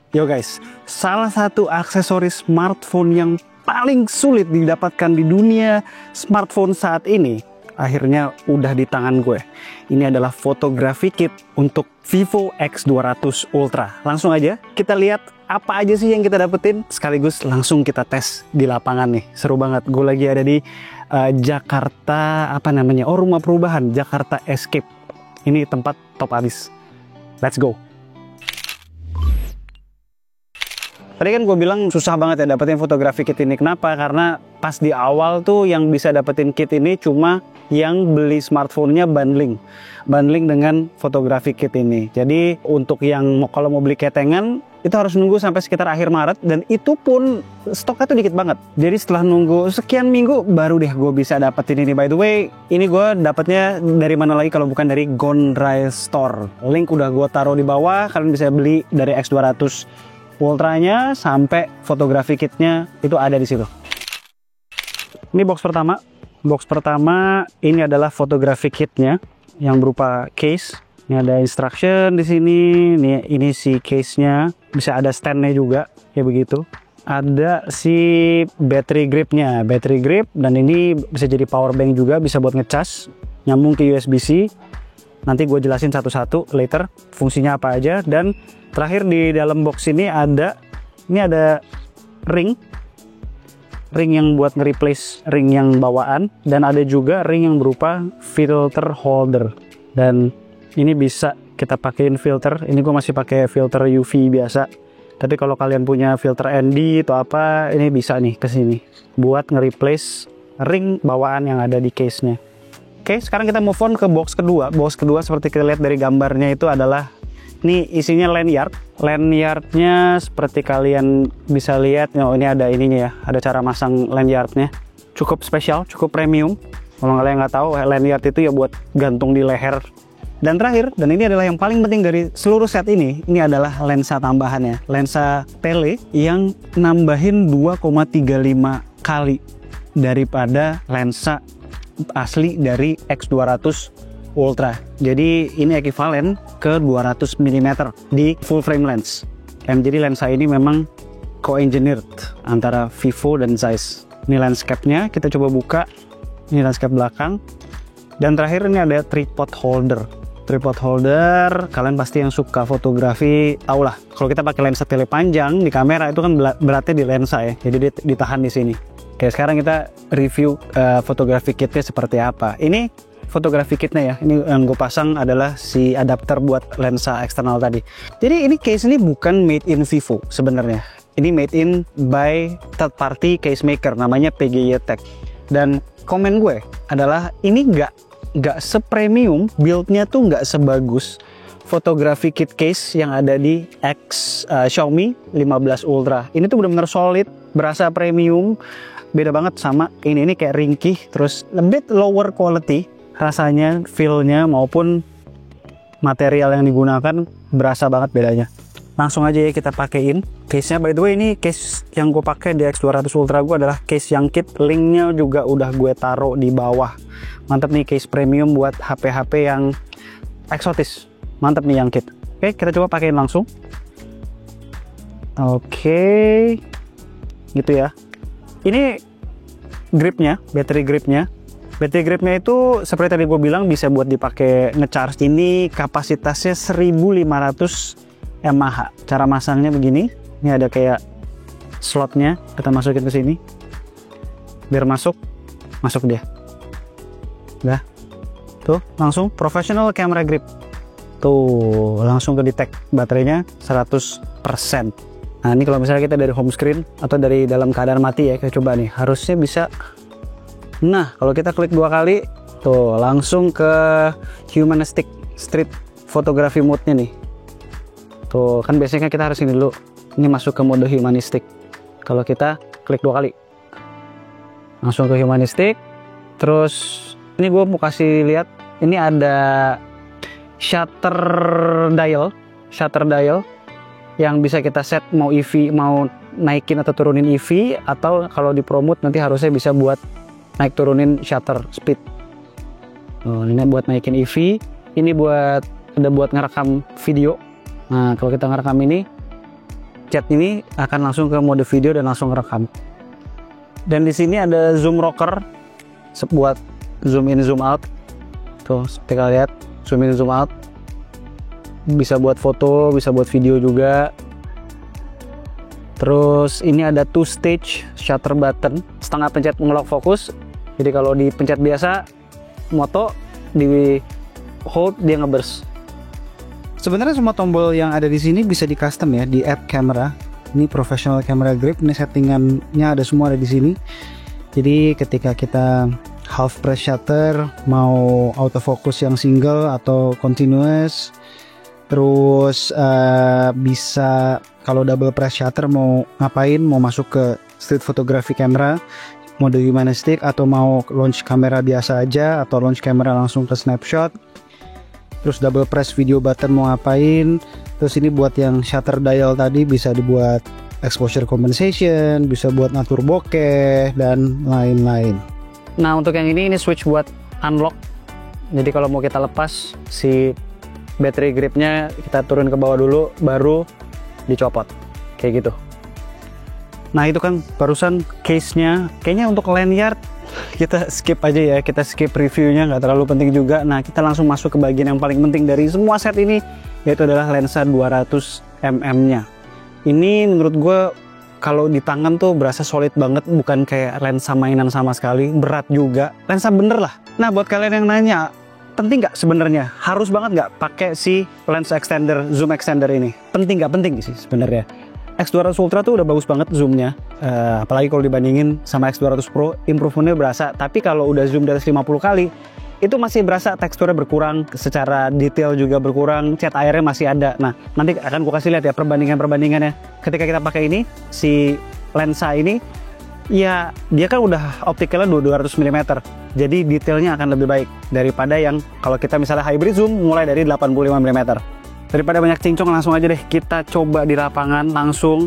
Yo guys, salah satu aksesoris smartphone yang paling sulit didapatkan di dunia smartphone saat ini akhirnya udah di tangan gue. Ini adalah fotografi kit untuk Vivo X200 Ultra. Langsung aja kita lihat apa aja sih yang kita dapetin, sekaligus langsung kita tes di lapangan nih. Seru banget. Gue lagi ada di Jakarta, rumah perubahan Jakarta Escape. Ini tempat top abis. Let's go. Tadi kan gue bilang susah banget ya dapetin fotografi kit ini. Kenapa? Karena pas di awal tuh yang bisa dapetin kit ini cuma yang beli smartphone-nya bundling dengan fotografi kit ini. Jadi untuk yang kalau mau beli ketengan itu harus nunggu sampai sekitar akhir Maret, dan itu pun stoknya tuh dikit banget. Jadi setelah nunggu sekian minggu baru deh gue bisa dapetin ini. By the way, ini gue dapetnya dari mana lagi kalau bukan dari Gondry Store. Link udah gue taruh di bawah. Kalian bisa beli dari X200 Ultranya sampai fotografi kitnya itu ada di situ. Ini box pertama. Box pertama ini adalah fotografi kitnya yang berupa case. Ini ada instruction di sini. Ini si case-nya. Bisa ada stand-nya juga, kayak begitu. Ada si battery gripnya, battery grip, dan ini bisa jadi power bank juga, bisa buat ngecas, nyambung ke USB-C. Nanti gue jelasin satu-satu later fungsinya apa aja. Dan terakhir di dalam box ini ada ring yang buat nge-replace ring yang bawaan, dan ada juga ring yang berupa filter holder. Dan ini bisa kita pakein filter. Ini gue masih pakai filter UV biasa, tapi kalau kalian punya filter ND atau apa, ini bisa nih kesini buat nge-replace ring bawaan yang ada di case-nya. Oke, sekarang kita move on ke box kedua. Box kedua seperti kita lihat dari gambarnya itu adalah, ini isinya lanyard. Lanyardnya seperti kalian bisa lihat, ini ada ininya ya, ada cara masang lanyardnya. Cukup spesial, cukup premium. Kalau kalian nggak tahu, lanyard itu ya buat gantung di leher. Dan terakhir, dan ini adalah yang paling penting dari seluruh set ini adalah lensa tambahannya. Lensa tele yang nambahin 2,35 kali daripada lensa asli dari X200 Ultra. Jadi ini ekuivalen ke 200 mm di full frame lens. Jadi lensa ini memang co-engineered antara Vivo dan Zeiss. Ini lens cap-nya, kita coba buka. Ini lens cap belakang. Dan terakhir ini ada tripod holder. Tripod holder, kalian pasti yang suka fotografi tahu lah. Kalau kita pakai lensa tele panjang di kamera itu kan beratnya di lensa ya. Jadi dia ditahan di sini. Oke, sekarang kita review fotografi kitnya seperti apa. Ini fotografi kitnya ya. Ini yang gue pasang adalah si adapter buat lensa eksternal tadi. Jadi ini case ini bukan made in Vivo sebenarnya. Ini made in by third party case maker, namanya PGY Tech. Dan komen gue adalah ini nggak sepremium, build-nya tuh nggak sebagus fotografi kit case yang ada di Xiaomi 15 Ultra. Ini tuh benar-benar solid, berasa premium, beda banget sama ini kayak ringkih, terus a bit lower quality rasanya, feel-nya maupun material yang digunakan berasa banget bedanya. Langsung aja ya kita pakein case-nya. By the way, ini case yang gue pakai di X200 Ultra gue adalah case yang kit, linknya juga udah gue taruh di bawah. Mantap nih, case premium buat HP-HP yang eksotis. Mantap nih yang kit. Oke, kita coba pakein langsung. Oke, gitu ya. Ini gripnya, battery gripnya. Battery gripnya itu seperti tadi gue bilang bisa buat dipakai ngecharge. Ini kapasitasnya 1500 mAh. Cara masangnya begini. Ini ada kayak slotnya, kita masukin ke sini. Biar masuk dia. Udah. Tuh, langsung professional camera grip. Tuh, langsung ke detect baterainya 100%. Nah, ini kalau misalnya kita dari home screen atau dari dalam keadaan mati ya, kita coba nih. Harusnya bisa. Nah, kalau kita klik 2 kali, tuh langsung ke humanistic street photography mode-nya nih. Tuh, kan biasanya kita harus ini dulu. Ini masuk ke mode humanistic. Kalau kita klik 2 kali. Langsung ke humanistic. Terus ini gue mau kasih lihat, ini ada shutter dial yang bisa kita set mau EV, mau naikin atau turunin EV, atau kalau di promote nanti harusnya bisa buat naik turunin shutter speed. Ini buat naikin EV, ini buat ngerekam video. Nah, kalau kita ngerekam ini chat ini akan langsung ke mode video dan langsung rekam. Dan di sini ada zoom rocker buat zoom in zoom out. Tuh, kita lihat zoom in zoom out. Bisa buat foto, bisa buat video juga. Terus ini ada 2 stage shutter button, setengah pencet ngelock fokus. Jadi kalau dipencet biasa moto, di hold dia ngeburst. Sebenarnya semua tombol yang ada di sini bisa di custom ya, di add camera. Ini professional camera grip, ini settingannya ada semua ada di sini. Jadi ketika kita half press shutter, mau autofocus yang single atau continuous, terus bisa kalau double press shutter mau ngapain, mau masuk ke street photography camera, mode humanistic, atau mau launch kamera biasa aja, atau launch kamera langsung ke snapshot. Terus double press video button mau ngapain. Terus ini buat yang shutter dial tadi bisa dibuat exposure compensation, bisa buat ngatur bokeh dan lain-lain. Nah untuk yang ini switch buat unlock. Jadi kalau mau kita lepas si battery gripnya, kita turun ke bawah dulu baru dicopot kayak gitu. Nah itu kan barusan case-nya. Kayaknya untuk lanyard kita skip aja ya, kita skip reviewnya, nggak terlalu penting juga. Nah kita langsung masuk ke bagian yang paling penting dari semua set ini, yaitu adalah lensa 200 mm nya. Ini menurut gue kalau di tangan tuh berasa solid banget, bukan kayak lensa mainan sama sekali, berat juga, lensa bener lah. Nah buat kalian yang nanya, penting nggak sebenarnya, harus banget nggak pakai si lens extender, zoom extender ini? Penting nggak? Penting sih sebenarnya. X200 Ultra tuh udah bagus banget zoomnya, apalagi kalau dibandingin sama X200 Pro, improvementnya berasa. Tapi kalau udah zoom dari 50 kali, itu masih berasa teksturnya berkurang, secara detail juga berkurang, cat airnya masih ada. Nah nanti akan gue kasih lihat ya perbandingannya. Ketika kita pakai ini, si lensa ini, ya dia kan udah optikalnya 200 mm, jadi detailnya akan lebih baik daripada yang kalau kita misalnya hybrid zoom mulai dari 85 mm. Daripada banyak cincong, langsung aja deh kita coba di lapangan langsung.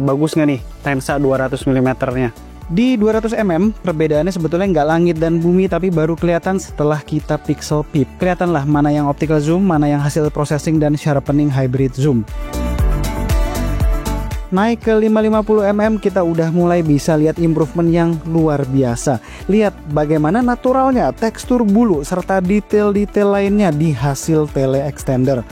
Bagus nggak nih lensa 200 mm nya? Di 200 mm perbedaannya sebetulnya nggak langit dan bumi, tapi baru kelihatan setelah kita pixel peep. Kelihatan lah mana yang optical zoom, mana yang hasil processing dan sharpening hybrid zoom. Naik ke 550 mm kita udah mulai bisa lihat improvement yang luar biasa. Lihat bagaimana naturalnya tekstur bulu serta detail-detail lainnya di hasil tele extender.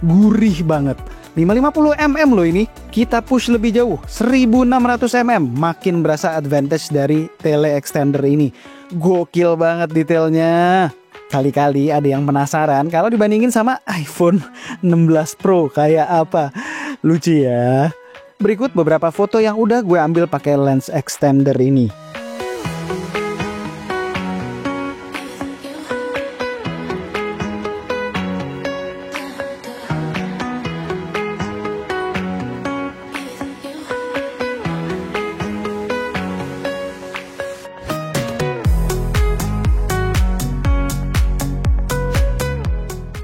Gurih banget. 550 mm loh ini. Kita push lebih jauh 1600 mm, makin berasa advantage dari tele extender ini. Gokil banget detailnya. Kali-kali ada yang penasaran kalau dibandingin sama iPhone 16 Pro kayak apa. Lucu ya. Berikut beberapa foto yang udah gue ambil pakai lens extender ini.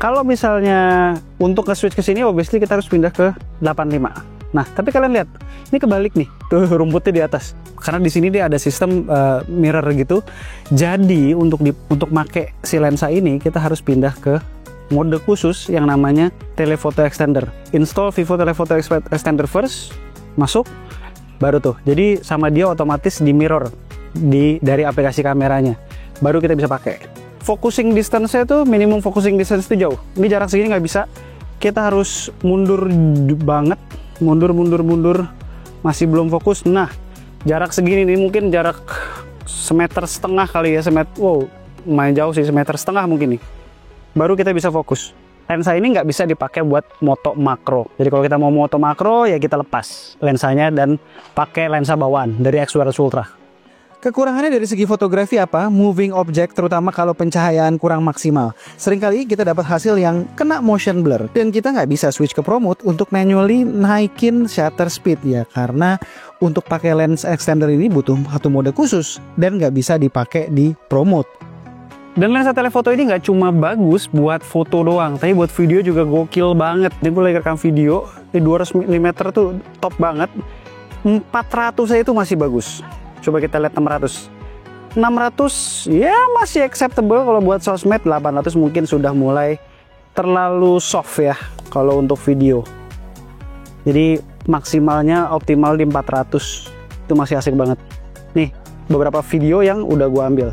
Kalau misalnya untuk nge-switch ke sini, obviously kita harus pindah ke 85. Nah, tapi kalian lihat, ini kebalik nih, tuh rumputnya di atas. Karena di sini dia ada sistem mirror gitu. Jadi untuk make si lensa ini, kita harus pindah ke mode khusus yang namanya telephoto extender. Install Vivo Telephoto Extender first, masuk, baru tuh. Jadi sama dia otomatis di mirror dari aplikasi kameranya. Baru kita bisa pakai. Focusing distance-nya tuh minimum focusing distance itu jauh. Ini jarak segini nggak bisa. Kita harus mundur banget, mundur, masih belum fokus. Nah, jarak segini nih mungkin jarak 1,5 meter kali ya, wow, lumayan jauh sih, 1,5 meter mungkin nih. Baru kita bisa fokus. Lensa ini nggak bisa dipakai buat moto makro. Jadi kalau kita mau moto makro ya kita lepas lensanya dan pakai lensa bawaan dari X200 Ultra. Kekurangannya dari segi fotografi apa? Moving object, terutama kalau pencahayaan kurang maksimal. Seringkali kita dapat hasil yang kena motion blur. Dan kita nggak bisa switch ke Pro Mode untuk manually naikin shutter speed ya. Karena untuk pakai lens extender ini butuh satu mode khusus. Dan nggak bisa dipakai di Pro Mode. Dan lensa telefoto ini nggak cuma bagus buat foto doang, tapi buat video juga gokil banget. Jadi gue lagi rekam video, di 200 mm tuh top banget. 400 itu masih bagus. Coba kita lihat 600 ya masih acceptable kalau buat sosmed. 800 mungkin sudah mulai terlalu soft ya kalau untuk video. Jadi maksimalnya optimal di 400. Itu masih asik banget. Nih, beberapa video yang udah gue ambil.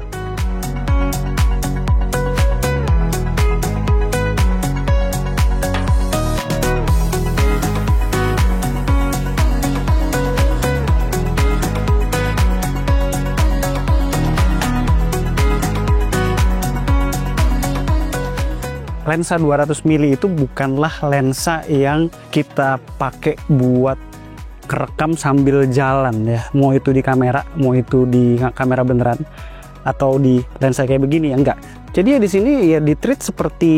Lensa 200 mili itu bukanlah lensa yang kita pakai buat kerekam sambil jalan ya. Mau itu di kamera, mau itu di kamera beneran, atau di lensa kayak begini ya, enggak. Jadi ya di sini ya di-treat seperti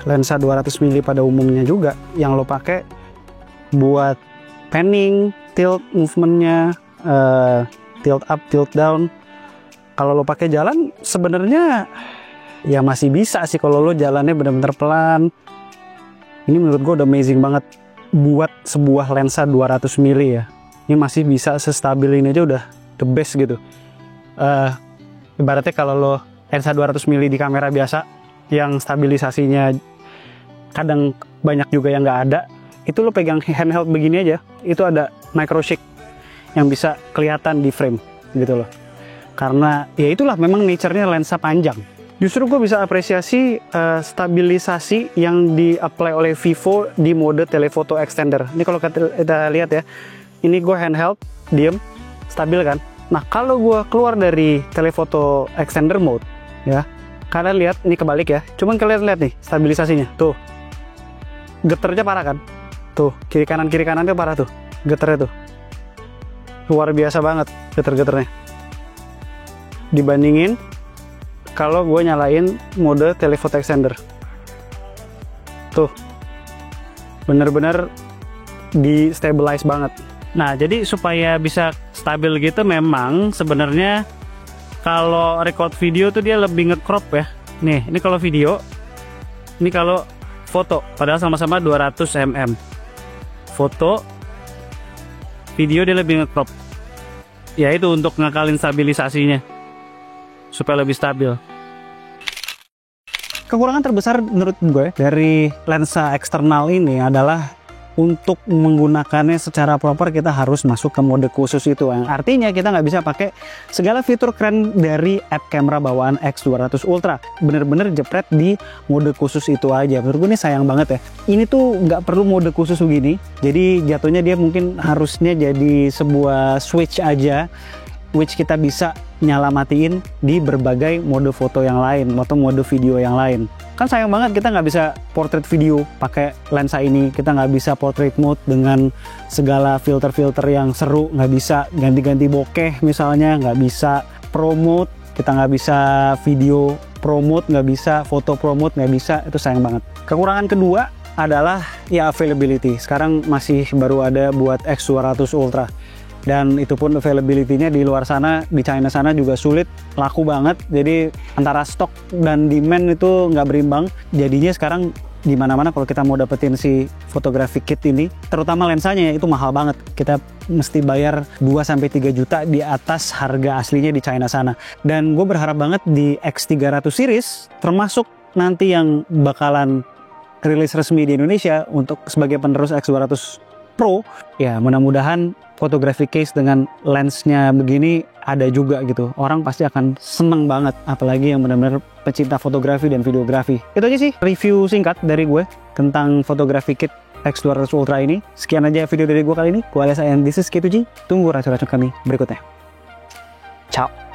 lensa 200 mili pada umumnya juga, yang lo pakai buat panning, tilt movementnya, tilt up, tilt down. Kalau lo pakai jalan sebenarnya ya masih bisa sih kalau lo jalannya bener-bener pelan. Ini menurut gue udah amazing banget buat sebuah lensa 200 mili ya. Ini masih bisa sestabil ini aja udah the best gitu. Ibaratnya kalau lo lensa 200 mili di kamera biasa yang stabilisasinya kadang banyak juga yang nggak ada, itu lo pegang handheld begini aja, itu ada micro shake yang bisa kelihatan di frame gitu loh. Karena ya itulah memang nature-nya lensa panjang. Justru gue bisa apresiasi stabilisasi yang di-apply oleh Vivo di mode telefoto extender. Ini kalau kita lihat ya, ini gue handheld, diem, stabil kan. Nah kalau gue keluar dari telefoto extender mode, ya, kalian lihat ini kebalik ya. Cuman kalian lihat nih stabilisasinya, tuh, geternya parah kan? Tuh kiri kanan tuh parah tuh, geternya tuh, luar biasa banget geter-geternya. Dibandingin kalau gue nyalain mode telefoto extender, tuh bener-bener di stabilize banget. Nah jadi supaya bisa stabil gitu memang sebenarnya kalau record video tuh dia lebih nge-crop ya. Nih ini kalau video, ini kalau foto, padahal sama-sama 200 mm. Foto, video dia lebih nge-crop. Ya itu untuk ngakalin stabilisasinya supaya lebih stabil. Kekurangan terbesar menurut gue dari lensa eksternal ini adalah untuk menggunakannya secara proper kita harus masuk ke mode khusus itu, yang artinya kita nggak bisa pakai segala fitur keren dari app kamera bawaan X200 Ultra. Bener-bener jepret di mode khusus itu aja. Menurut gue ini sayang banget ya. Ini tuh nggak perlu mode khusus begini. Jadi jatuhnya dia mungkin harusnya jadi sebuah switch aja, which kita bisa nyala matiin di berbagai mode foto yang lain atau mode video yang lain. Kan sayang banget kita nggak bisa portrait video pakai lensa ini, kita nggak bisa portrait mode dengan segala filter-filter yang seru, nggak bisa ganti-ganti bokeh misalnya, nggak bisa pro mode, kita nggak bisa video pro mode, nggak bisa foto pro mode, nggak bisa. Itu sayang banget. Kekurangan kedua adalah ya availability. Sekarang masih baru ada buat X200 Ultra. Dan itu pun availability-nya di luar sana, di China sana juga sulit, laku banget. Jadi antara stok dan demand itu nggak berimbang. Jadinya sekarang di mana-mana kalau kita mau dapetin si photographic kit ini, terutama lensanya itu mahal banget. Kita mesti bayar 2-3 juta di atas harga aslinya di China sana. Dan gue berharap banget di X300 series, termasuk nanti yang bakalan rilis resmi di Indonesia untuk sebagai penerus X200 Pro, ya mudah-mudahan photographic case dengan lensnya begini ada juga gitu. Orang pasti akan seneng banget, apalagi yang benar-benar pecinta fotografi dan videografi. Itu aja sih review singkat dari gue tentang photographic kit X200 Ultra ini. Sekian aja video dari gue kali ini. Gue alias and this is K2G. Tunggu racun-racun kami berikutnya. Ciao.